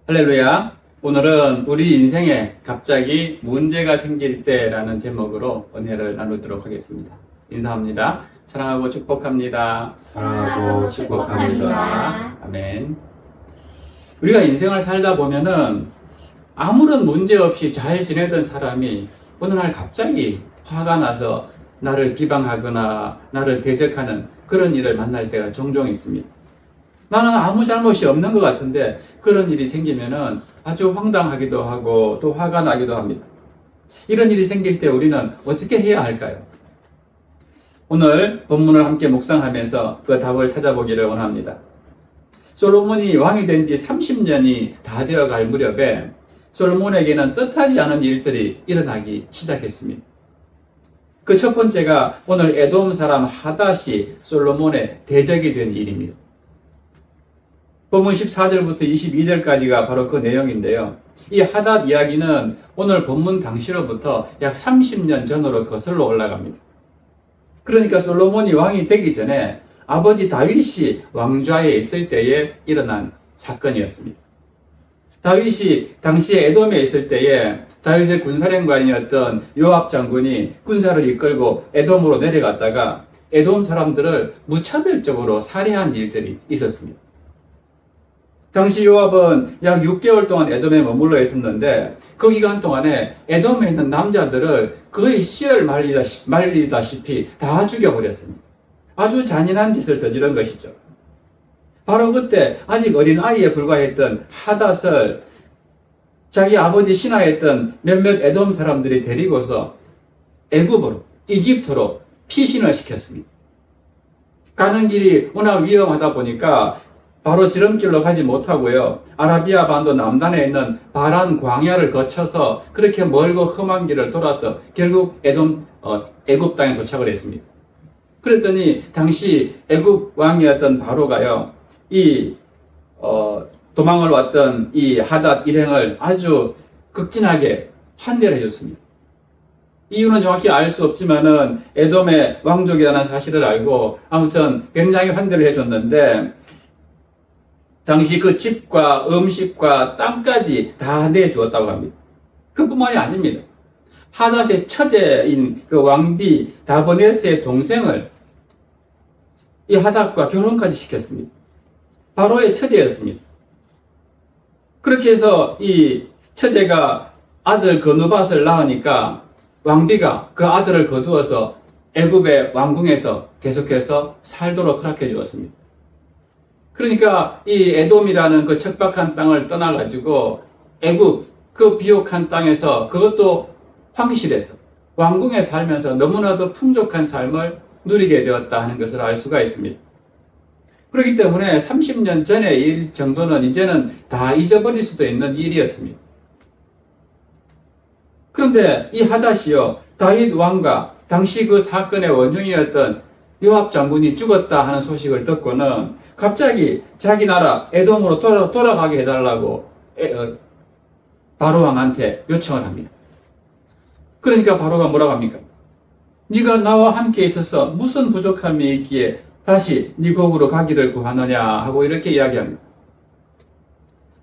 할렐루야. 오늘은 우리 인생에 갑자기 문제가 생길 때라는 제목으로 은혜를 나누도록 하겠습니다. 인사합니다. 사랑하고 축복합니다. 사랑하고 축복합니다. 아멘. 우리가 인생을 살다 보면은 아무런 문제 없이 잘 지내던 사람이 어느 날 갑자기 화가 나서 나를 비방하거나 나를 대적하는 그런 일을 만날 때가 종종 있습니다. 나는 아무 잘못이 없는 것 같은데 그런 일이 생기면은 아주 황당하기도 하고 또 화가 나기도 합니다. 이런 일이 생길 때 우리는 어떻게 해야 할까요? 오늘 본문을 함께 묵상하면서 그 답을 찾아보기를 원합니다. 솔로몬이 왕이 된 지 30년이 다 되어갈 무렵에 솔로몬에게는 뜻하지 않은 일들이 일어나기 시작했습니다. 그 첫 번째가 오늘 에돔 사람 하닷이 솔로몬의 대적이 된 일입니다. 본문 14절부터 22절까지가 바로 그 내용인데요. 이 하닷 이야기는 오늘 본문 당시로부터 약 30년 전으로 거슬러 올라갑니다. 그러니까 솔로몬이 왕이 되기 전에 아버지 다윗이 왕좌에 있을 때에 일어난 사건이었습니다. 다윗이 당시에 에돔에 있을 때에 다윗의 군사령관이었던 요압 장군이 군사를 이끌고 에돔으로 내려갔다가 에돔 사람들을 무차별적으로 살해한 일들이 있었습니다. 당시 요압은 약 6개월 동안 에돔에 머물러 있었는데 그 기간 동안에 에돔에 있는 남자들을 거의 씨를 말리다시피 다 죽여버렸습니다. 아주 잔인한 짓을 저지른 것이죠. 바로 그때 아직 어린 아이에 불과했던 하닷을 자기 아버지 신하였던 몇몇 에돔 사람들이 데리고서 애굽으로, 이집트로 피신을 시켰습니다. 가는 길이 워낙 위험하다 보니까 바로 지름길로 가지 못하고요. 아라비아 반도 남단에 있는 바란 광야를 거쳐서 그렇게 멀고 험한 길을 돌아서 결국 애굽 땅에 도착을 했습니다. 그랬더니 당시 애굽 왕이었던 바로가요. 도망을 왔던 이 하닷 일행을 아주 극진하게 환대를 해줬습니다. 이유는 정확히 알 수 없지만은 에돔의 왕족이라는 사실을 알고 아무튼 굉장히 환대를 해줬는데 당시 그 집과 음식과 땅까지 다 내주었다고 합니다. 그뿐만이 아닙니다. 하닷의 처제인 그 왕비 다보네스의 동생을 이 하닷과 결혼까지 시켰습니다. 바로의 처제였습니다. 그렇게 해서 이 처제가 아들 그누밧을 낳으니까 왕비가 그 아들을 거두어서 애굽의 왕궁에서 계속해서 살도록 허락해 주었습니다. 그러니까 이 에돔이라는 그 척박한 땅을 떠나가지고 애굽 그 비옥한 땅에서 그것도 황실에서 왕궁에 살면서 너무나도 풍족한 삶을 누리게 되었다 하는 것을 알 수가 있습니다. 그렇기 때문에 30년 전의 일 정도는 이제는 다 잊어버릴 수도 있는 일이었습니다. 그런데 이 하닷이요, 다윗 왕과 당시 그 사건의 원흉이었던 요압 장군이 죽었다 하는 소식을 듣고는 갑자기 자기 나라 에돔으로 돌아가게 해달라고 바로 왕한테 요청을 합니다. 그러니까 바로가 뭐라고 합니까? 네가 나와 함께 있어서 무슨 부족함이 있기에 다시 네 곡으로 가기를 구하느냐 하고 이렇게 이야기합니다.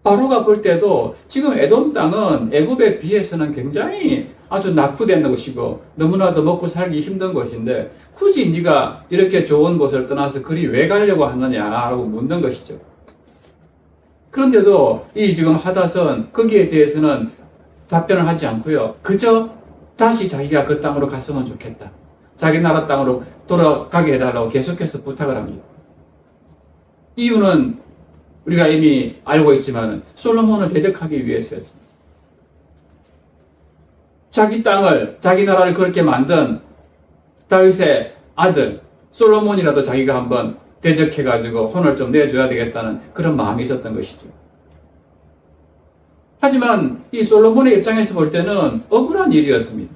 바로가 볼 때도 지금 에돔 땅은 애굽에 비해서는 굉장히 아주 낙후된 곳이고 너무나도 먹고 살기 힘든 곳인데 굳이 네가 이렇게 좋은 곳을 떠나서 그리 왜 가려고 하느냐라고 묻는 것이죠. 그런데도 이 지금 하닷은 거기에 대해서는 답변을 하지 않고요. 그저 다시 자기가 그 땅으로 갔으면 좋겠다. 자기 나라 땅으로 돌아가게 해달라고 계속해서 부탁을 합니다. 이유는 우리가 이미 알고 있지만 솔로몬을 대적하기 위해서였습니다. 자기 땅을, 자기 나라를 그렇게 만든 다윗의 아들 솔로몬이라도 자기가 한번 대적해가지고 혼을 좀 내줘야 되겠다는 그런 마음이 있었던 것이죠. 하지만 이 솔로몬의 입장에서 볼 때는 억울한 일이었습니다.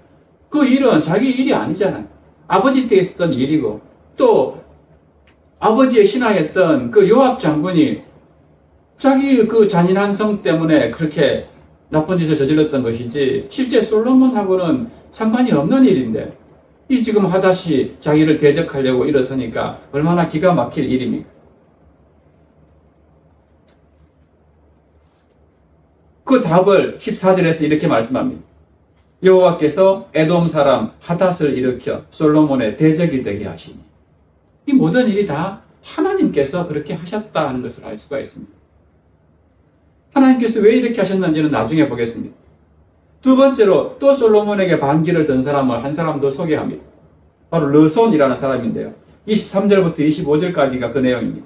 그 일은 자기 일이 아니잖아요. 아버지 때 있었던 일이고 또 아버지의 신하였던 그 요압 장군이 자기 그 잔인한 성 때문에 그렇게 나쁜 짓을 저질렀던 것이지 실제 솔로몬하고는 상관이 없는 일인데 이 지금 하닷이 자기를 대적하려고 일어서니까 얼마나 기가 막힐 일입니까? 그 답을 14절에서 이렇게 말씀합니다. 여호와께서 에돔 사람 하닷을 일으켜 솔로몬의 대적이 되게 하시니. 이 모든 일이 다 하나님께서 그렇게 하셨다 하는 것을 알 수가 있습니다. 하나님께서 왜 이렇게 하셨는지는 나중에 보겠습니다. 두 번째로 또 솔로몬에게 반기를 든 사람을 한 사람 더 소개합니다. 바로 르손이라는 사람인데요. 23절부터 25절까지가 그 내용입니다.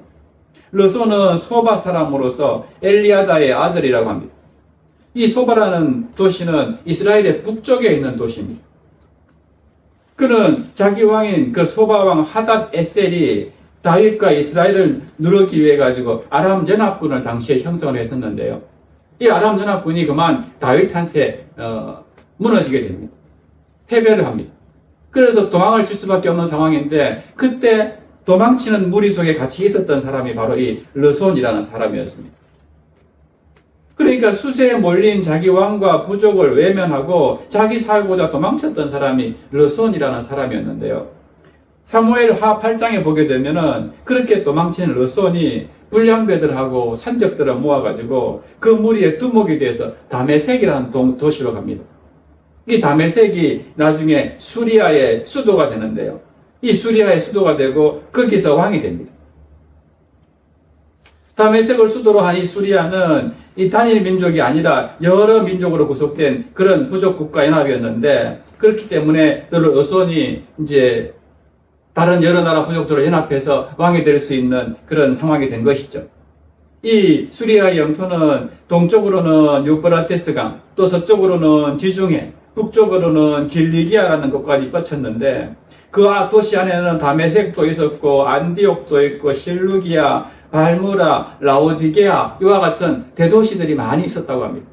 르손은 소바 사람으로서 엘리아다의 아들이라고 합니다. 이 소바라는 도시는 이스라엘의 북쪽에 있는 도시입니다. 그는 자기 왕인 그 소바 왕 하닷 에셀이 다윗과 이스라엘을 누르기 위해 가지고 아람 연합군을 당시에 형성을 했었는데요. 이 아람 연합군이 그만 다윗한테 무너지게 됩니다. 패배를 합니다. 그래서 도망을 칠 수밖에 없는 상황인데 그때 도망치는 무리 속에 같이 있었던 사람이 바로 이 르손이라는 사람이었습니다. 그러니까 수세에 몰린 자기 왕과 부족을 외면하고 자기 살고자 도망쳤던 사람이 르손이라는 사람이었는데요. 사무엘 하 8장에 보게 되면은 그렇게 도망친 르손이 불량배들하고 산적들을 모아가지고 그 무리의 두목이 돼서 다메섹이라는 도시로 갑니다. 이 다메섹이 나중에 수리아의 수도가 되는데요. 이 수리아의 수도가 되고 거기서 왕이 됩니다. 다메섹을 수도로 한 이 수리아는 이 단일 민족이 아니라 여러 민족으로 구속된 그런 부족 국가 연합이었는데 그렇기 때문에 르손이 이제 다른 여러 나라 부족들을 연합해서 왕이 될 수 있는 그런 상황이 된 것이죠. 이 수리아의 영토는 동쪽으로는 유브라테스강, 또 서쪽으로는 지중해, 북쪽으로는 길리기아라는 곳까지 뻗쳤는데 그 도시 안에는 다메섹도 있었고 안디옥도 있고 실루기아, 발무라, 라오디게아 이와 같은 대도시들이 많이 있었다고 합니다.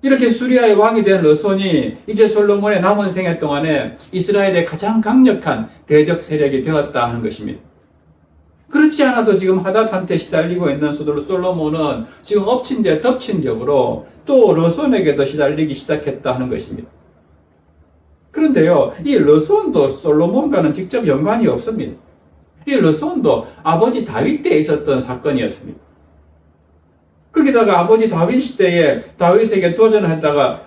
이렇게 수리아의 왕이 된 르손이 이제 솔로몬의 남은 생애 동안에 이스라엘의 가장 강력한 대적 세력이 되었다 하는 것입니다. 그렇지 않아도 지금 하닷한테 시달리고 있는 솔로몬은 지금 엎친 데 덮친 격으로 또 르손에게도 시달리기 시작했다 하는 것입니다. 그런데요, 이 르손도 솔로몬과는 직접 연관이 없습니다. 이 르손도 아버지 다윗 때에 있었던 사건이었습니다. 거기다가 아버지 다윗 시대에 다윗에게 도전했다가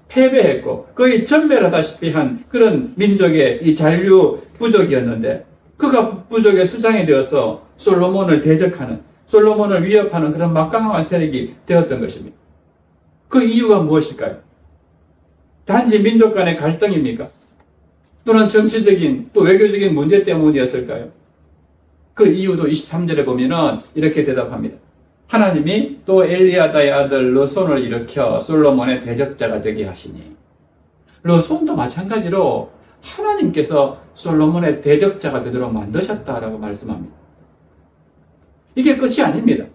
패배했고 거의 전멸하다시피 한 그런 민족의 이 잔류 부족이었는데 그가 부족의 수장이 되어서 솔로몬을 대적하는, 솔로몬을 위협하는 그런 막강한 세력이 되었던 것입니다. 그 이유가 무엇일까요? 단지 민족 간의 갈등입니까? 또는 정치적인 또 외교적인 문제 때문이었을까요? 그 이유도 23절에 보면은 이렇게 대답합니다. 하나님이 또 엘리아다의 아들 르손을 일으켜 솔로몬의 대적자가 되게 하시니. 르손도 마찬가지로 하나님께서 솔로몬의 대적자가 되도록 만드셨다라고 말씀합니다. 이게 끝이 아닙니다.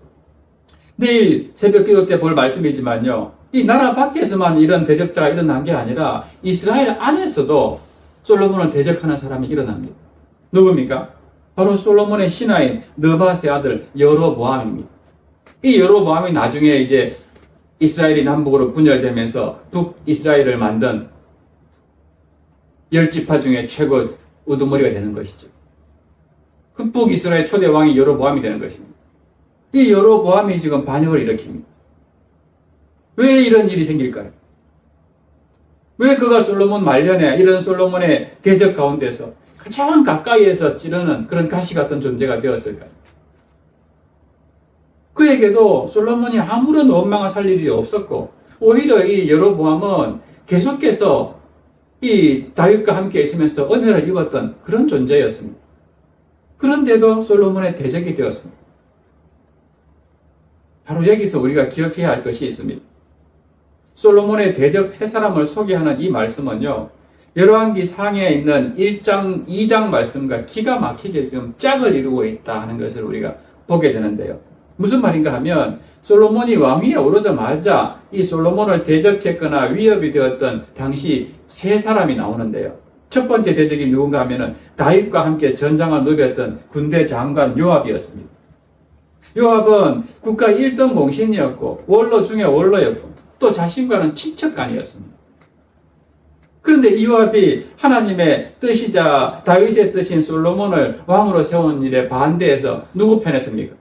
내일 새벽 기도 때 볼 말씀이지만요. 이 나라 밖에서만 이런 대적자가 일어난 게 아니라 이스라엘 안에서도 솔로몬을 대적하는 사람이 일어납니다. 누굽니까? 바로 솔로몬의 신하인 느밧의 아들 여로보암입니다. 이 여로보암이 나중에 이제 이스라엘이 남북으로 분열되면서 북이스라엘을 만든 10지파 중에 최고 우두머리가 되는 것이죠. 그 북이스라엘 초대 왕이 여로보암이 되는 것입니다. 이 여로보암이 지금 반역을 일으킵니다. 왜 이런 일이 생길까요? 왜 그가 솔로몬 말년에 이런 솔로몬의 대적 가운데서 가장 가까이에서 찌르는 그런 가시 같은 존재가 되었을까요? 그에게도 솔로몬이 아무런 원망을 살 일이 없었고 오히려 이 여로보암은 계속해서 이 다윗과 함께 있으면서 은혜를 입었던 그런 존재였습니다. 그런데도 솔로몬의 대적이 되었습니다. 바로 여기서 우리가 기억해야 할 것이 있습니다. 솔로몬의 대적 세 사람을 소개하는 이 말씀은요, 열왕기 상에 있는 1장, 2장 말씀과 기가 막히게 지금 짝을 이루고 있다 하는 것을 우리가 보게 되는데요. 무슨 말인가 하면 솔로몬이 왕위에 오르자마자 이 솔로몬을 대적했거나 위협이 되었던 당시 세 사람이 나오는데요. 첫 번째 대적이 누군가 하면은 다윗과 함께 전장을 누볐던 군대 장관 요압이었습니다. 요압은 국가 1등 공신이었고 원로 중에 원로였고 또 자신과는 친척간이었습니다. 그런데 이 요압이 하나님의 뜻이자 다윗의 뜻인 솔로몬을 왕으로 세운 일에 반대해서 누구 편에 섭니까?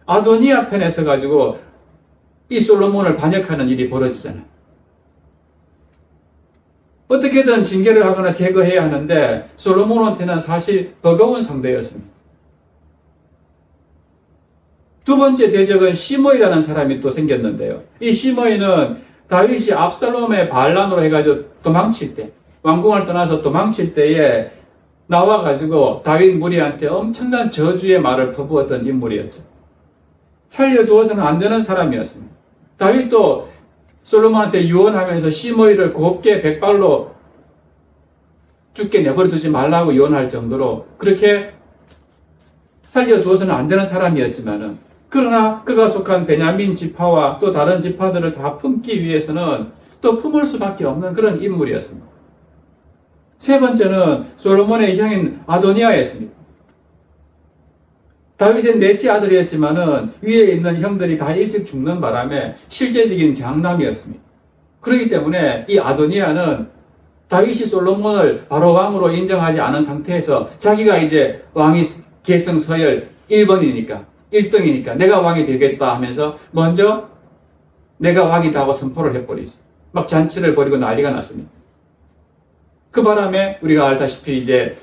아도니아 편에 서 가지고 이 솔로몬을 반역하는 일이 벌어지잖아요. 어떻게든 징계를 하거나 제거해야 하는데 솔로몬한테는 사실 버거운 상대였습니다. 두 번째 대적은 시므이라는 사람이 또 생겼는데요. 이 시므이는 다윗이 압살롬의 반란으로 해가지고 도망칠 때, 왕궁을 떠나서 도망칠 때에 나와가지고 다윗 무리한테 엄청난 저주의 말을 퍼부었던 인물이었죠. 살려두어서는 안 되는 사람이었습니다. 다윗도 솔로몬한테 유언하면서 시므이를 곱게 백발로 죽게 내버려두지 말라고 유언할 정도로 그렇게 살려두어서는 안 되는 사람이었지만은, 그러나 그가 속한 베냐민 지파와 또 다른 지파들을 다 품기 위해서는 또 품을 수밖에 없는 그런 인물이었습니다. 세 번째는 솔로몬의 형인 아도니아였습니다. 다윗의 넷째 아들이었지만은 위에 있는 형들이 다 일찍 죽는 바람에 실제적인 장남이었습니다. 그렇기 때문에 이 아도니아는 다윗이 솔로몬을 바로 왕으로 인정하지 않은 상태에서 자기가 이제 왕위 계승 서열 1번이니까 1등이니까 내가 왕이 되겠다 하면서 먼저 내가 왕이다 하고 선포를 해버리죠. 막 잔치를 벌이고 난리가 났습니다. 그 바람에 우리가 알다시피 이제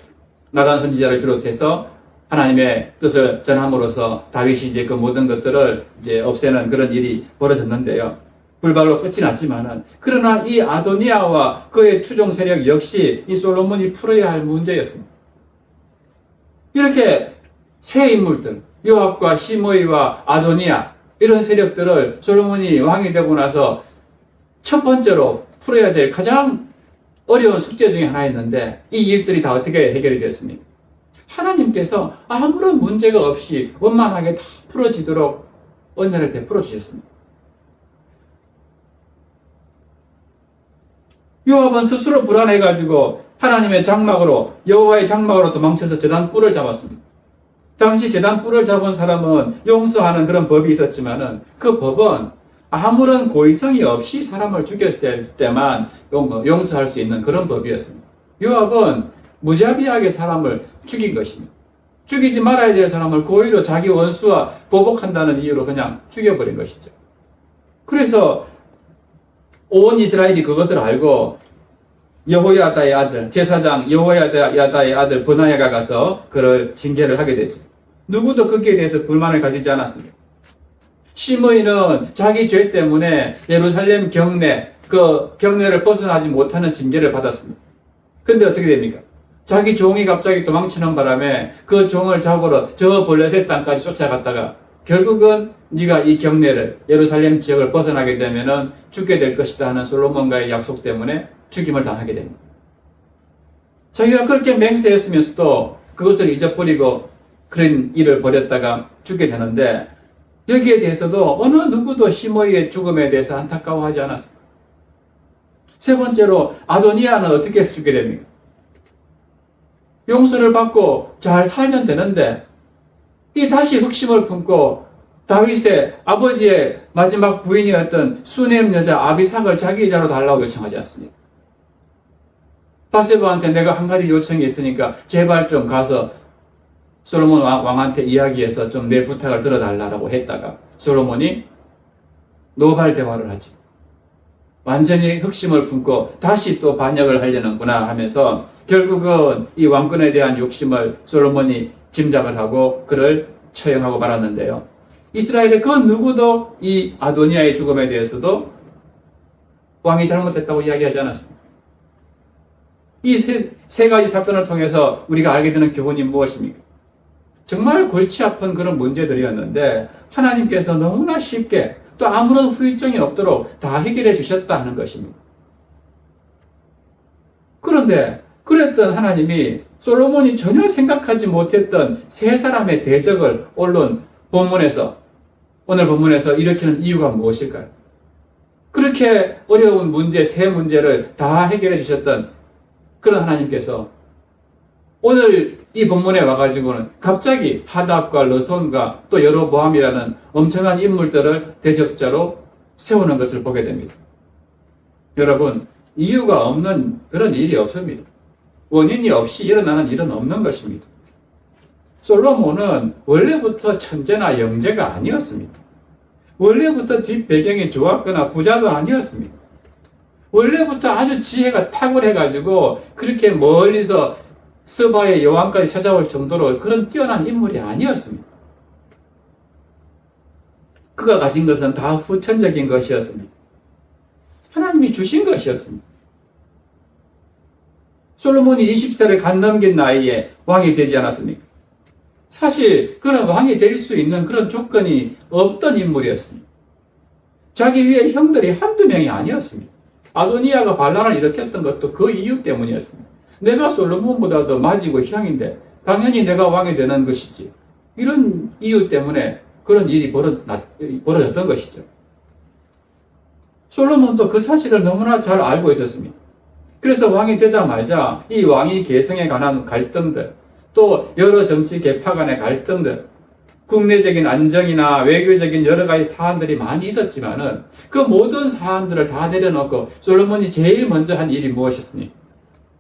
나단 선지자를 비롯해서 하나님의 뜻을 전함으로써 다윗이 이제 그 모든 것들을 이제 없애는 그런 일이 벌어졌는데요. 불발로 끝이 났지만은, 그러나 이 아도니아와 그의 추종 세력 역시 이 솔로몬이 풀어야 할 문제였습니다. 이렇게 세 인물들, 요압과 시므이와 아도니아, 이런 세력들을 솔로몬이 왕이 되고 나서 첫 번째로 풀어야 될 가장 어려운 숙제 중에 하나였는데, 이 일들이 다 어떻게 해결이 됐습니까? 하나님께서 아무런 문제가 없이 원만하게 다 풀어지도록 은혜를 베풀어 주셨습니다. 요압은 스스로 불안해가지고 하나님의 장막으로, 여호와의 장막으로 도망쳐서 제단 뿔을 잡았습니다. 당시 제단 뿔을 잡은 사람은 용서하는 그런 법이 있었지만은 그 법은 아무런 고의성이 없이 사람을 죽였을 때만 용서할 수 있는 그런 법이었습니다. 요압은 무자비하게 사람을 죽인 것입니다. 죽이지 말아야 될 사람을 고의로 자기 원수와 보복한다는 이유로 그냥 죽여버린 것이죠. 그래서 온 이스라엘이 그것을 알고 여호야다의 아들, 제사장 여호야다의 아들 브나야가 가서 그를 징계를 하게 되죠. 누구도 거기에 대해서 불만을 가지지 않았습니다. 시므이는 자기 죄 때문에 예루살렘 경내, 그 경내를 벗어나지 못하는 징계를 받았습니다. 근데 어떻게 됩니까? 자기 종이 갑자기 도망치는 바람에 그 종을 잡으러 저 블레셋 땅까지 쫓아갔다가 결국은 네가 이 경내를, 예루살렘 지역을 벗어나게 되면은 죽게 될 것이다 하는 솔로몬과의 약속 때문에 죽임을 당하게 됩니다. 자기가 그렇게 맹세했으면서도 그것을 잊어버리고 그런 일을 벌였다가 죽게 되는데, 여기에 대해서도 어느 누구도 시므이의 죽음에 대해서 안타까워하지 않았습니다. 세 번째로 아도니아는 어떻게 해서 죽게 됩니까? 용서를 받고 잘 살면 되는데 이 다시 흑심을 품고 다윗의 아버지의 마지막 부인이었던 수넴 여자 아비삭을 자기 자로 달라고 요청하지 않습니다. 바세바한테 내가 한 가지 요청이 있으니까 제발 좀 가서 솔로몬 왕한테 이야기해서 좀 내 부탁을 들어달라고 했다가 솔로몬이 노발 대화를 하죠. 완전히 흑심을 품고 다시 또 반역을 하려는구나 하면서 결국은 이 왕권에 대한 욕심을 솔로몬이 짐작을 하고 그를 처형하고 말았는데요. 이스라엘의 그 누구도 이 아도니아의 죽음에 대해서도 왕이 잘못했다고 이야기하지 않았습니다. 이 세 가지 사건을 통해서 우리가 알게 되는 교훈이 무엇입니까? 정말 골치 아픈 그런 문제들이었는데 하나님께서 너무나 쉽게 또 아무런 후유증이 없도록 다 해결해 주셨다 하는 것입니다. 그런데 그랬던 하나님이 솔로몬이 전혀 생각하지 못했던 세 사람의 대적을 오늘 본문에서 일으키는 이유가 무엇일까요? 그렇게 어려운 문제, 세 문제를 다 해결해 주셨던 그런 하나님께서 오늘 이 본문에 와가지고는 갑자기 하답과 르손과 또 여로보암이라는 엄청난 인물들을 대적자로 세우는 것을 보게 됩니다. 여러분, 이유가 없는 그런 일이 없습니다. 원인이 없이 일어나는 일은 없는 것입니다. 솔로몬은 원래부터 천재나 영재가 아니었습니다. 원래부터 뒷배경이 좋았거나 부자도 아니었습니다. 원래부터 아주 지혜가 탁월해가지고 그렇게 멀리서 스바의 여왕까지 찾아올 정도로 그런 뛰어난 인물이 아니었습니다. 그가 가진 것은 다 후천적인 것이었습니다. 하나님이 주신 것이었습니다. 솔로몬이 20세를 간 넘긴 나이에 왕이 되지 않았습니까? 사실 그는 왕이 될 수 있는 그런 조건이 없던 인물이었습니다. 자기 위에 형들이 한두 명이 아니었습니다. 아도니아가 반란을 일으켰던 것도 그 이유 때문이었습니다. 내가 솔로몬보다도 맞이고 형인데 당연히 내가 왕이 되는 것이지. 이런 이유 때문에 그런 일이 벌어졌던 것이죠. 솔로몬도 그 사실을 너무나 잘 알고 있었습니다. 그래서 왕이 되자마자 이 왕위 계승에 관한 갈등들, 또 여러 정치 계파 간의 갈등들, 국내적인 안정이나 외교적인 여러 가지 사안들이 많이 있었지만은 그 모든 사안들을 다 내려놓고 솔로몬이 제일 먼저 한 일이 무엇이었습니까?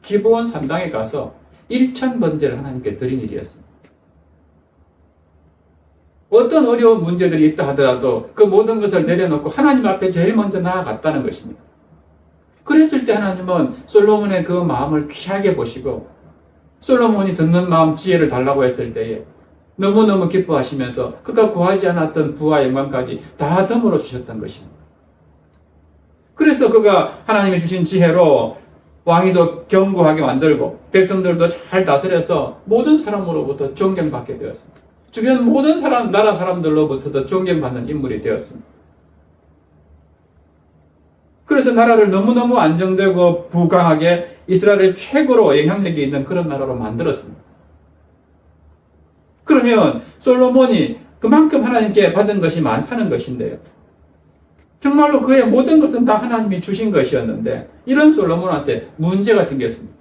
기브온 산당에 가서 1000번제를 하나님께 드린 일이었습니다. 어떤 어려운 문제들이 있다 하더라도 그 모든 것을 내려놓고 하나님 앞에 제일 먼저 나아갔다는 것입니다. 그랬을 때 하나님은 솔로몬의 그 마음을 귀하게 보시고 솔로몬이 듣는 마음 지혜를 달라고 했을 때에 너무너무 기뻐하시면서 그가 구하지 않았던 부와 영광까지 다 덤으로 주셨던 것입니다. 그래서 그가 하나님이 주신 지혜로 왕위도 견고하게 만들고 백성들도 잘 다스려서 모든 사람으로부터 존경받게 되었습니다. 주변 모든 나라 사람들로부터도 존경받는 인물이 되었습니다. 그래서 나라를 너무너무 안정되고 부강하게 이스라엘을 최고로 영향력이 있는 그런 나라로 만들었습니다. 그러면 솔로몬이 그만큼 하나님께 받은 것이 많다는 것인데요. 정말로 그의 모든 것은 다 하나님이 주신 것이었는데 이런 솔로몬한테 문제가 생겼습니다.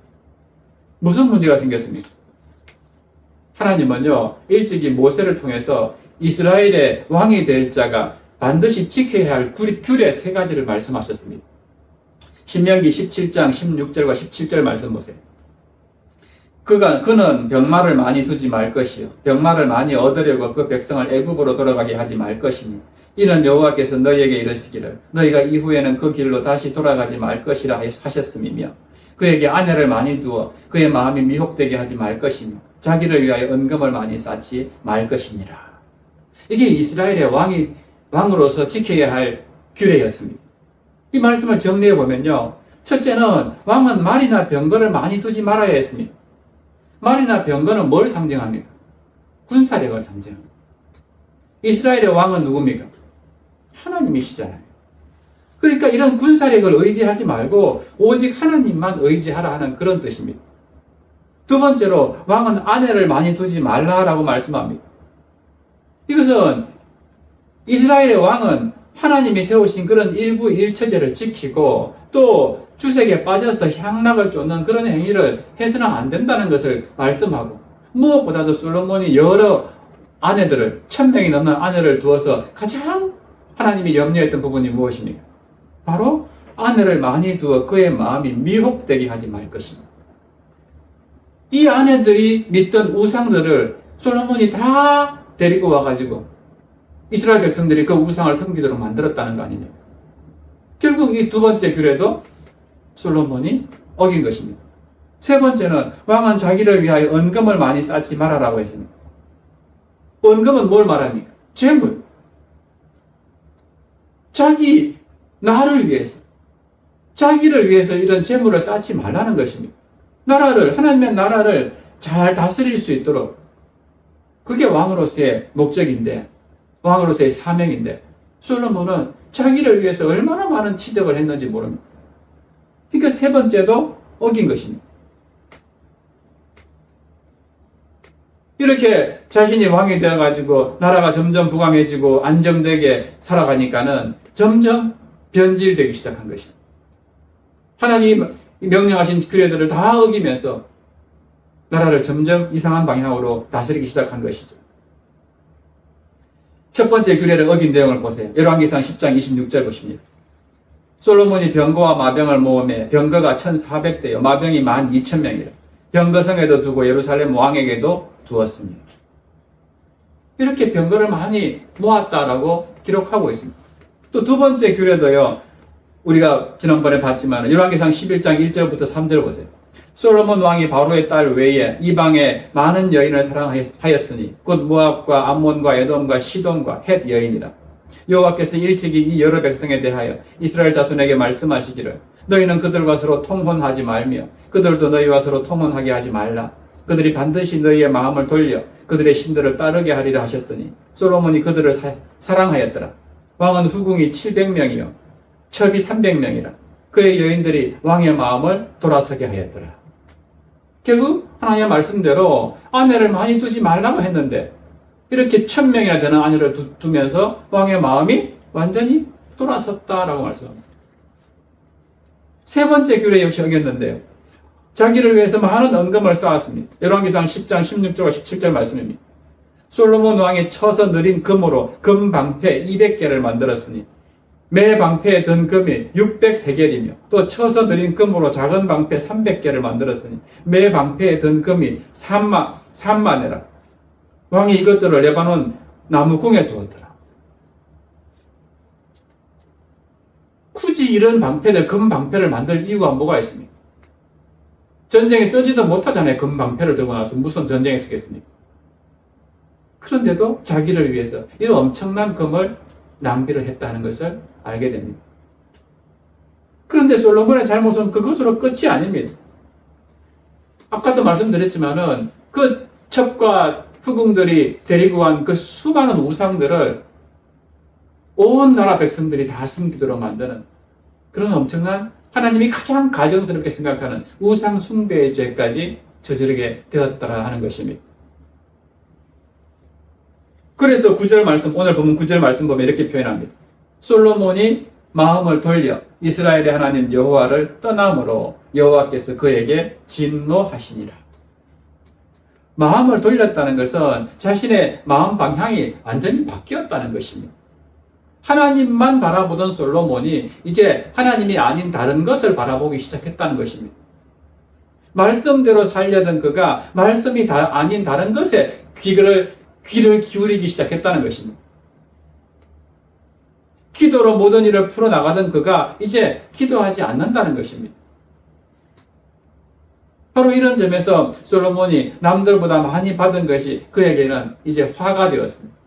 무슨 문제가 생겼습니까? 하나님은요, 일찍이 모세를 통해서 이스라엘의 왕이 될 자가 반드시 지켜야 할 규례 3가지를 말씀하셨습니다. 신명기 17장 16절과 17절 말씀 보세요. 그는 병마를 많이 두지 말 것이요 병마를 많이 얻으려고 그 백성을 애굽으로 돌아가게 하지 말 것이니 이는 여호와께서 너희에게 이르시기를 너희가 이후에는 그 길로 다시 돌아가지 말 것이라 하셨음이며 그에게 아내를 많이 두어 그의 마음이 미혹되게 하지 말 것이며 자기를 위하여 은금을 많이 쌓지 말 것이니라. 이게 이스라엘의 왕으로서 지켜야 할 규례였습니다. 이 말씀을 정리해 보면요, 첫째는 왕은 말이나 병거를 많이 두지 말아야 했습니다. 말이나 병거는 뭘 상징합니까? 군사력을 상징합니다. 이스라엘의 왕은 누굽니까? 하나님이시잖아요. 그러니까 이런 군사력을 의지하지 말고 오직 하나님만 의지하라 하는 그런 뜻입니다. 두 번째로 왕은 아내를 많이 두지 말라라고 말씀합니다. 이것은 이스라엘의 왕은 하나님이 세우신 그런 일부일처제를 지키고 또 주색에 빠져서 향락을 쫓는 그런 행위를 해서는 안 된다는 것을 말씀하고 무엇보다도 솔로몬이 여러 아내들을 1000명이 넘는 아내를 두어서 가장 하나님이 염려했던 부분이 무엇입니까? 바로 아내를 많이 두어 그의 마음이 미혹되게 하지 말 것입니다. 이 아내들이 믿던 우상들을 솔로몬이 다 데리고 와가지고 이스라엘 백성들이 그 우상을 섬기도록 만들었다는 거 아니냐. 결국 이 두 번째 규례도 솔로몬이 어긴 것입니다. 세 번째는 왕은 자기를 위하여 은금을 많이 쌓지 말아라고 했습니다. 은금은 뭘 말합니까? 재물. 나를 위해서, 자기를 위해서 이런 재물을 쌓지 말라는 것입니다. 하나님의 나라를 잘 다스릴 수 있도록 그게 왕으로서의 목적인데, 왕으로서의 사명인데, 솔로몬은 자기를 위해서 얼마나 많은 치적을 했는지 모릅니다. 그러니까 세 번째도 어긴 것입니다. 이렇게 자신이 왕이 되어가지고 나라가 점점 부강해지고 안정되게 살아가니까는 점점 변질되기 시작한 것입니다. 하나님이 명령하신 규례들을 다 어기면서 나라를 점점 이상한 방향으로 다스리기 시작한 것이죠. 첫 번째 규례를 어긴 내용을 보세요. 열왕기상 10장 26절 보십니다. 솔로몬이 병거와 마병을 모으매 병거가 1400대요 마병이 12,000명이라 병거성에도 두고 예루살렘 왕에게도 두었습니다. 이렇게 병거를 많이 모았다라고 기록하고 있습니다. 또 두 번째 규례도요. 우리가 지난번에 봤지만 열왕기상 11장 1절부터 3절 보세요. 솔로몬 왕이 바로의 딸 외에 이방에 많은 여인을 사랑하였으니 곧 모압과 암몬과 에돔과 시돈과 헷 여인이라. 여호와께서 일찍이 이 여러 백성에 대하여 이스라엘 자손에게 말씀하시기를 너희는 그들과 서로 통혼하지 말며 그들도 너희와 서로 통혼하게 하지 말라. 그들이 반드시 너희의 마음을 돌려 그들의 신들을 따르게 하리라 하셨으니 솔로몬이 그들을 사랑하였더라. 왕은 후궁이 700명이요 첩이 300명이라. 그의 여인들이 왕의 마음을 돌아서게 하였더라. 결국 하나님의 말씀대로 아내를 많이 두지 말라고 했는데 이렇게 1000명이나 되는 아내를 두면서 왕의 마음이 완전히 돌아섰다라고 말씀합니다. 세 번째 규례 역시 어겼는데요. 자기를 위해서 많은 은금을 쌓았습니다. 열왕기상 10장 16절과 17절 말씀입니다. 솔로몬 왕이 쳐서 느린 금으로 금 방패 200개를 만들었으니 매 방패에 든 금이 600세겔이며 또 쳐서 느린 금으로 작은 방패 300개를 만들었으니 매 방패에 든 금이 3만에라. 왕이 이것들을 레바논 나무궁에 두었더라. 굳이 이런 방패들, 금 방패를 만들 이유가 뭐가 있습니까? 전쟁에 쓰지도 못하잖아요. 금 방패를 들고 나서 무슨 전쟁에 쓰겠습니까? 그런데도 자기를 위해서 이 엄청난 금을 낭비를 했다는 것을 알게 됩니다. 그런데 솔로몬의 잘못은 그것으로 끝이 아닙니다. 아까도 말씀드렸지만은 그 첩과 후궁들이 데리고 간 그 수많은 우상들을 온 나라 백성들이 다 섬기도록 만드는 그런 엄청난 하나님이 가장 가정스럽게 생각하는 우상 숭배의 죄까지 저지르게 되었더라 하는 것입니다. 그래서 9절 말씀, 오늘 보면 9절 말씀 보면 이렇게 표현합니다. 솔로몬이 마음을 돌려 이스라엘의 하나님 여호와를 떠남으로 여호와께서 그에게 진노하시니라. 마음을 돌렸다는 것은 자신의 마음 방향이 완전히 바뀌었다는 것입니다. 하나님만 바라보던 솔로몬이 이제 하나님이 아닌 다른 것을 바라보기 시작했다는 것입니다. 말씀대로 살려던 그가 말씀이 아닌 다른 것에 귀를 기울이기 시작했다는 것입니다. 기도로 모든 일을 풀어나가던 그가 이제 기도하지 않는다는 것입니다. 바로 이런 점에서 솔로몬이 남들보다 많이 받은 것이 그에게는 이제 화가 되었습니다.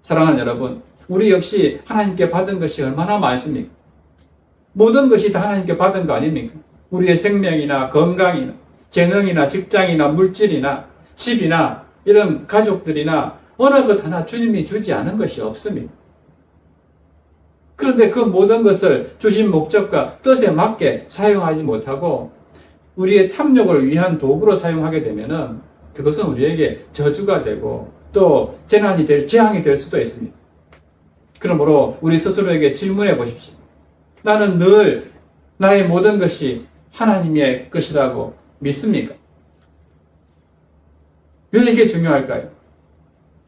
사랑하는 여러분, 우리 역시 하나님께 받은 것이 얼마나 많습니까? 모든 것이 다 하나님께 받은 거 아닙니까? 우리의 생명이나 건강이나 재능이나 직장이나 물질이나 집이나 이런 가족들이나 어느 것 하나 주님이 주지 않은 것이 없습니다. 그런데 그 모든 것을 주신 목적과 뜻에 맞게 사용하지 못하고 우리의 탐욕을 위한 도구로 사용하게 되면은 그것은 우리에게 저주가 되고 또 재난이 재앙이 될 수도 있습니다. 그러므로 우리 스스로에게 질문해 보십시오. 나는 늘 나의 모든 것이 하나님의 것이라고 믿습니까? 왜 이게 중요할까요?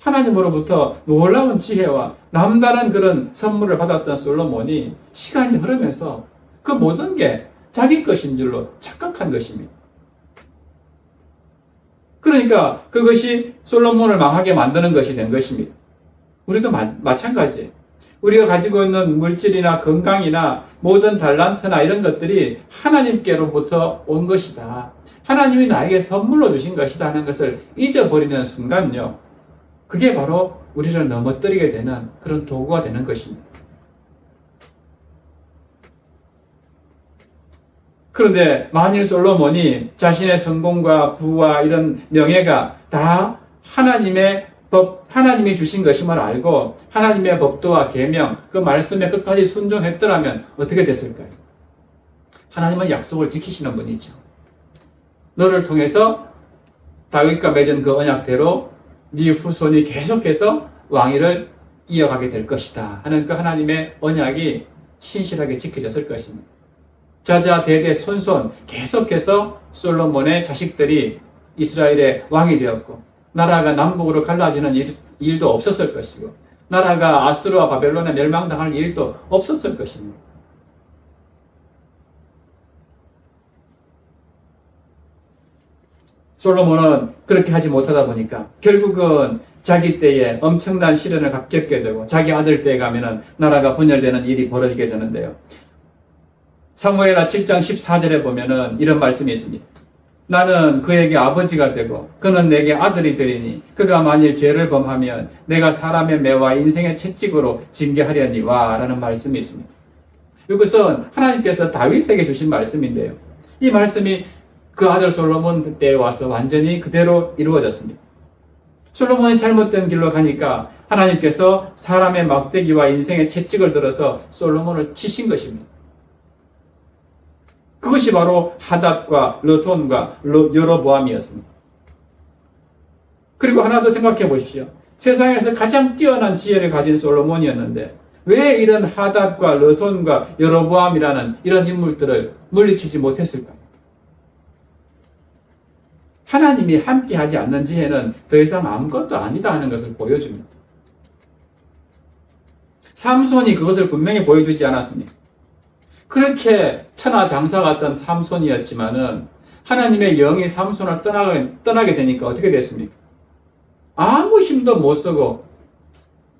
하나님으로부터 놀라운 지혜와 남다른 그런 선물을 받았던 솔로몬이 시간이 흐르면서 그 모든 게 자기 것인 줄로 착각한 것입니다. 그러니까 그것이 솔로몬을 망하게 만드는 것이 된 것입니다. 우리도 마찬가지예요. 우리가 가지고 있는 물질이나 건강이나 모든 달란트나 이런 것들이 하나님께로부터 온 것이다. 하나님이 나에게 선물로 주신 것이다 하는 것을 잊어버리는 순간요. 그게 바로 우리를 넘어뜨리게 되는 그런 도구가 되는 것입니다. 그런데 만일 솔로몬이 자신의 성공과 부와 이런 명예가 다 하나님의 법, 하나님이 주신 것임을 알고 하나님의 법도와 계명, 그 말씀에 끝까지 순종했더라면 어떻게 됐을까요? 하나님은 약속을 지키시는 분이죠. 너를 통해서 다윗과 맺은 그 언약대로 네 후손이 계속해서 왕위를 이어가게 될 것이다 하는 그 하나님의 언약이 신실하게 지켜졌을 것입니다. 자자 대대 손손 계속해서 솔로몬의 자식들이 이스라엘의 왕이 되었고 나라가 남북으로 갈라지는 일도 없었을 것이고 나라가 아수르와 바벨론에 멸망당할 일도 없었을 것입니다. 솔로몬은 그렇게 하지 못하다 보니까 결국은 자기 때에 엄청난 시련을 겪게 되고 자기 아들 때에 가면은 나라가 분열되는 일이 벌어지게 되는데요. 사무엘하 7장 14절에 보면은 이런 말씀이 있습니다. 나는 그에게 아버지가 되고 그는 내게 아들이 되리니 그가 만일 죄를 범하면 내가 사람의 매와 인생의 채찍으로 징계하려니와 라는 말씀이 있습니다. 이것은 하나님께서 다윗에게 주신 말씀인데요. 이 말씀이 그 아들 솔로몬 때에 와서 완전히 그대로 이루어졌습니다. 솔로몬이 잘못된 길로 가니까 하나님께서 사람의 막대기와 인생의 채찍을 들어서 솔로몬을 치신 것입니다. 그것이 바로 하닷과 르손과 여로보암이었습니다. 그리고 하나 더 생각해 보십시오. 세상에서 가장 뛰어난 지혜를 가진 솔로몬이었는데 왜 이런 하닷과 르손과 여로보암이라는 이런 인물들을 물리치지 못했을까? 하나님이 함께하지 않는 지혜는 더 이상 아무것도 아니다 하는 것을 보여줍니다. 삼손이 그것을 분명히 보여주지 않았습니까? 그렇게 천하장사 같던 삼손이었지만은 하나님의 영이 삼손을 떠나게 되니까 어떻게 됐습니까? 아무 힘도 못 쓰고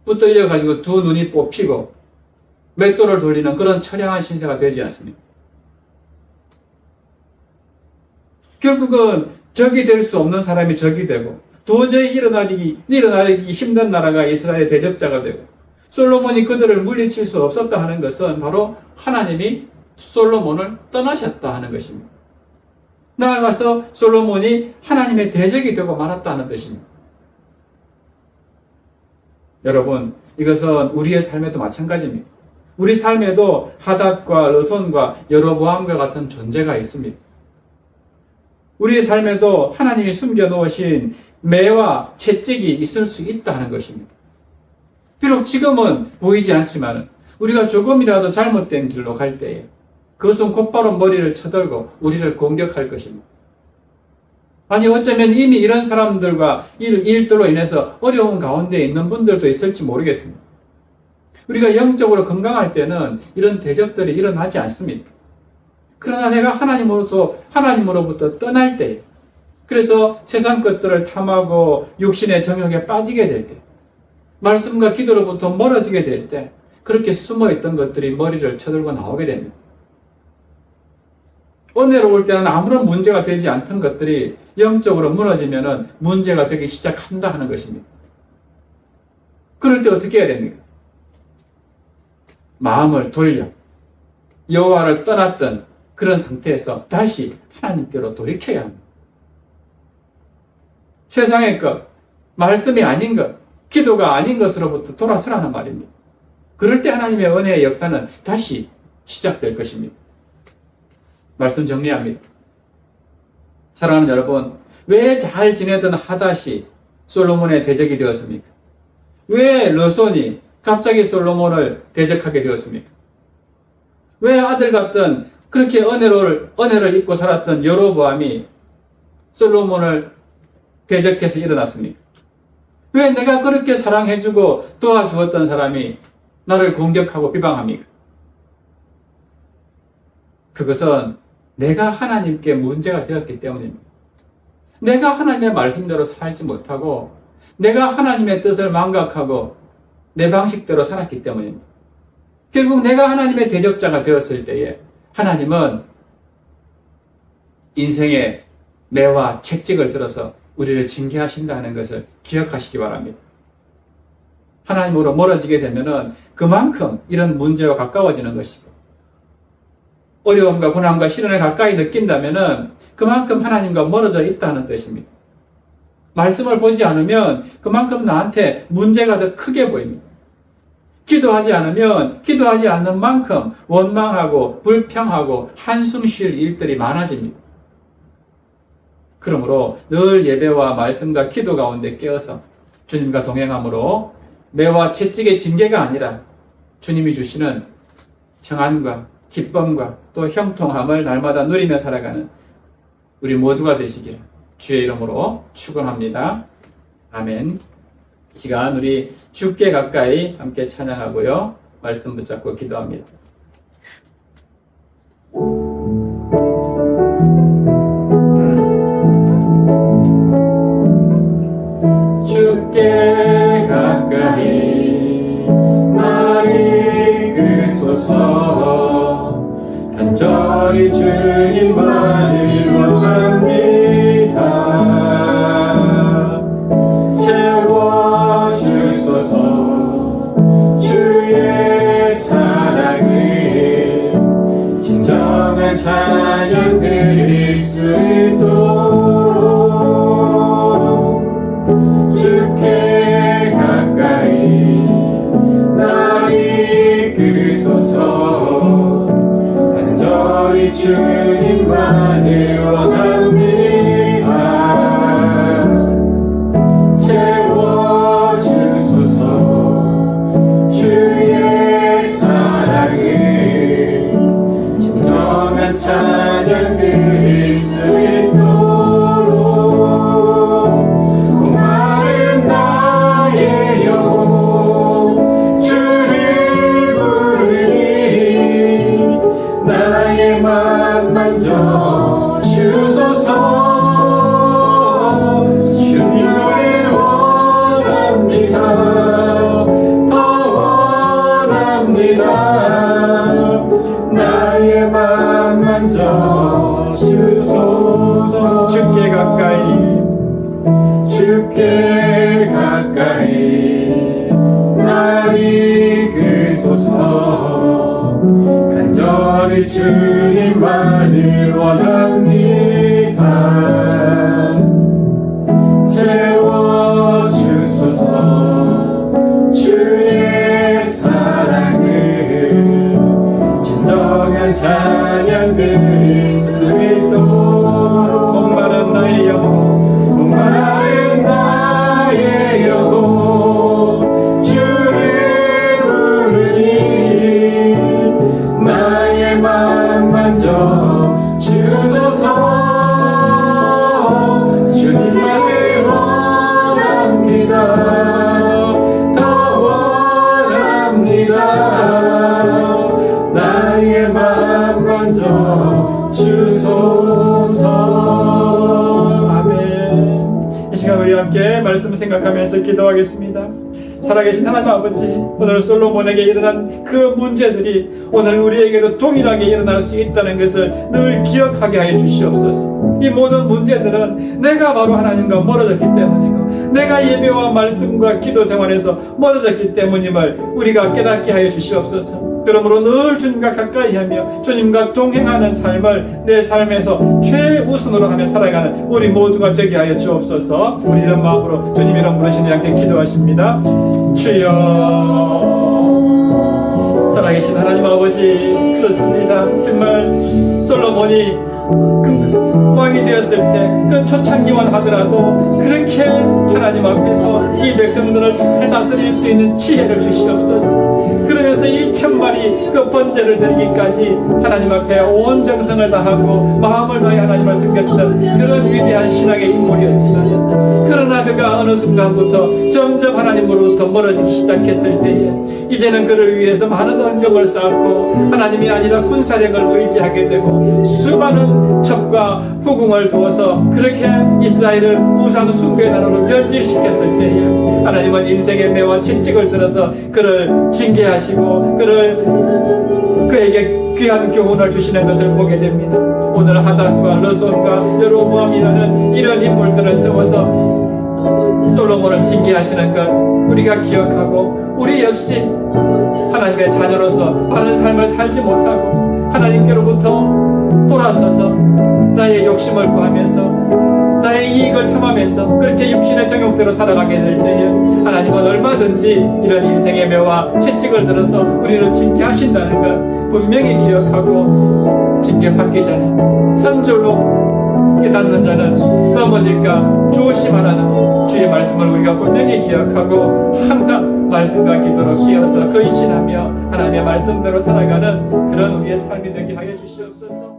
붙들려 가지고 두 눈이 뽑히고 맷돌을 돌리는 그런 처량한 신세가 되지 않습니까? 결국은 적이 될 수 없는 사람이 적이 되고 도저히 일어나기 힘든 나라가 이스라엘의 대적자가 되고 솔로몬이 그들을 물리칠 수 없었다 하는 것은 바로 하나님이 솔로몬을 떠나셨다 하는 것입니다. 나아가서 솔로몬이 하나님의 대적이 되고 말았다 하는 뜻입니다. 여러분, 이것은 우리의 삶에도 마찬가지입니다. 우리 삶에도 하닷과 르손과 여로보암과 같은 존재가 있습니다. 우리 삶에도 하나님이 숨겨놓으신 매와 채찍이 있을 수 있다 하는 것입니다. 비록 지금은 보이지 않지만 우리가 조금이라도 잘못된 길로 갈 때에 그것은 곧바로 머리를 쳐들고 우리를 공격할 것입니다. 아니 어쩌면 이미 이런 사람들과 일들로 인해서 어려운 가운데 있는 분들도 있을지 모르겠습니다. 우리가 영적으로 건강할 때는 이런 대적들이 일어나지 않습니다. 그러나 내가 하나님으로부터 떠날 때, 그래서 세상 것들을 탐하고 육신의 정욕에 빠지게 될 때, 말씀과 기도로부터 멀어지게 될 때, 그렇게 숨어있던 것들이 머리를 쳐들고 나오게 됩니다. 은혜로울 때는 아무런 문제가 되지 않던 것들이 영적으로 무너지면 문제가 되기 시작한다 하는 것입니다. 그럴 때 어떻게 해야 됩니까? 마음을 돌려 여호와를 떠났던 그런 상태에서 다시 하나님께로 돌이켜야 합니다. 세상의 것, 말씀이 아닌 것, 기도가 아닌 것으로부터 돌아서라는 말입니다. 그럴 때 하나님의 은혜의 역사는 다시 시작될 것입니다. 말씀 정리합니다. 사랑하는 여러분, 왜 잘 지내던 하닷이 솔로몬의 대적이 되었습니까? 왜 르손이 갑자기 솔로몬을 대적하게 되었습니까? 왜 아들 같던 그렇게 은혜를 입고 살았던 여로보암이 솔로몬을 대적해서 일어났습니까? 왜 내가 그렇게 사랑해주고 도와주었던 사람이 나를 공격하고 비방합니까? 그것은 내가 하나님께 문제가 되었기 때문입니다. 내가 하나님의 말씀대로 살지 못하고 내가 하나님의 뜻을 망각하고 내 방식대로 살았기 때문입니다. 결국 내가 하나님의 대적자가 되었을 때에 하나님은 인생의 매와 채찍을 들어서 우리를 징계하신다는 것을 기억하시기 바랍니다. 하나님으로 멀어지게 되면은 그만큼 이런 문제와 가까워지는 것이고 어려움과 고난과 시련을 가까이 느낀다면은 그만큼 하나님과 멀어져 있다는 뜻입니다. 말씀을 보지 않으면 그만큼 나한테 문제가 더 크게 보입니다. 기도하지 않으면 기도하지 않는 만큼 원망하고 불평하고 한숨 쉴 일들이 많아집니다. 그러므로 늘 예배와 말씀과 기도 가운데 깨어서 주님과 동행함으로 매와 채찍의 징계가 아니라 주님이 주시는 평안과 기쁨과 또 형통함을 날마다 누리며 살아가는 우리 모두가 되시기를 주의 이름으로 축원합니다. 아멘. 이 시간 우리 주께 가까이 함께 찬양하고요. 말씀 붙잡고 기도합니다. 주께 가까이 나를 이끄소서. 간절히 주님만을 원합니다. 채워주소서. 주의 사랑을 진정한 찬양 드릴 수 있도록 주께 가까이 날 이끄소서. 간절히 주님만을 원합니다. 채워주소서. 주의 사랑을 진정한 찬양 드릴 수 있도록 목마른 나의 영혼 주를 부르니 나의 맘 만져 주소서. 주님을 원합니다. 더 원합니다. 나의 맘 만져 주소서. 주께 가까이 주께 가까이 날 이끄소서. 간절히 주님만을 원합니다. 채워주소서. 주의 사랑을 진정한 찬양 드릴 수 있도록 목마른 나의 영혼 목마른 나의 영혼 주를 부르니 나의 맘 만져 주소서. 주님만을 원합니다. 더 원합니다. 나의 맘 만져 주소서. 아멘. 이 시간 우리 함께 말씀을 생각하면서 기도하겠습니다. 살아계신 하나님 아버지, 오늘 솔로몬에게 일어난 그 문제들이 오늘 우리에게도 동일하게 일어날 수 있다는 것을 늘 기억하게 하여 주시옵소서. 이 모든 문제들은 내가 바로 하나님과 멀어졌기 때문이고 내가 예배와 말씀과 기도 생활에서 멀어졌기 때문임을 우리가 깨닫게 하여 주시옵소서. 그러므로 늘 주님과 가까이 하며 주님과 동행하는 삶을 내 삶에서 최우선으로 하며 살아가는 우리 모두가 되게 하여 주옵소서. 우리 이런 마음으로 주님 이름 부르시며 함께 기도하십니다. 주여, 살아계신 하나님 아버지, 그렇습니다. 정말 솔로몬이 왕이 되었을 때 그 초창기만 하더라도 그렇게 하나님 앞에서 이 백성들을 잘 다스릴 수 있는 지혜를 주시옵소서. 그러면서 1000마리 그 번제를 드리기까지 하나님 앞에 온 정성을 다하고 마음을 다해 하나님을 섬겼던 그런 위대한 신앙의 인물이었지만, 그러나 그가 어느 순간부터 점점 하나님으로부터 멀어지기 시작했을 때에 이제는 그를 위해서 많은 언격을 쌓고 하나님이 아니라 군사력을 의지하게 되고 수많은 적과 후궁을 두어서 그렇게 이스라엘을 우상 숭배의 나라로 변질시켰을 때에 하나님은 인생의 매와 채찍을 들어서 그를 징계하시고 그에게 귀한 교훈을 주시는 것을 보게 됩니다. 오늘 하닷과 르손과 여로보암이라는 이런 인물들을 세워서 솔로몬을 징계하시는 것 우리가 기억하고, 우리 역시 하나님의 자녀로서 바른 삶을 살지 못하고 하나님께로부터 돌아서서 나의 욕심을 구하면서 나의 이익을 탐하면서 그렇게 육신의 정욕대로 살아가게 될 때에 하나님은 얼마든지 이런 인생의 매와 채찍을 들어서 우리를 징계하신다는 것 분명히 기억하고, 징계받기 전에 선줄로 깨닫는 자는 넘어질까 조심하라는 주의 말씀을 우리가 분명히 기억하고 항상 말씀과 기도로 끼어서 근신하며 하나님의 말씀대로 살아가는 그런 우리의 삶이 되게 하여 주시옵소서.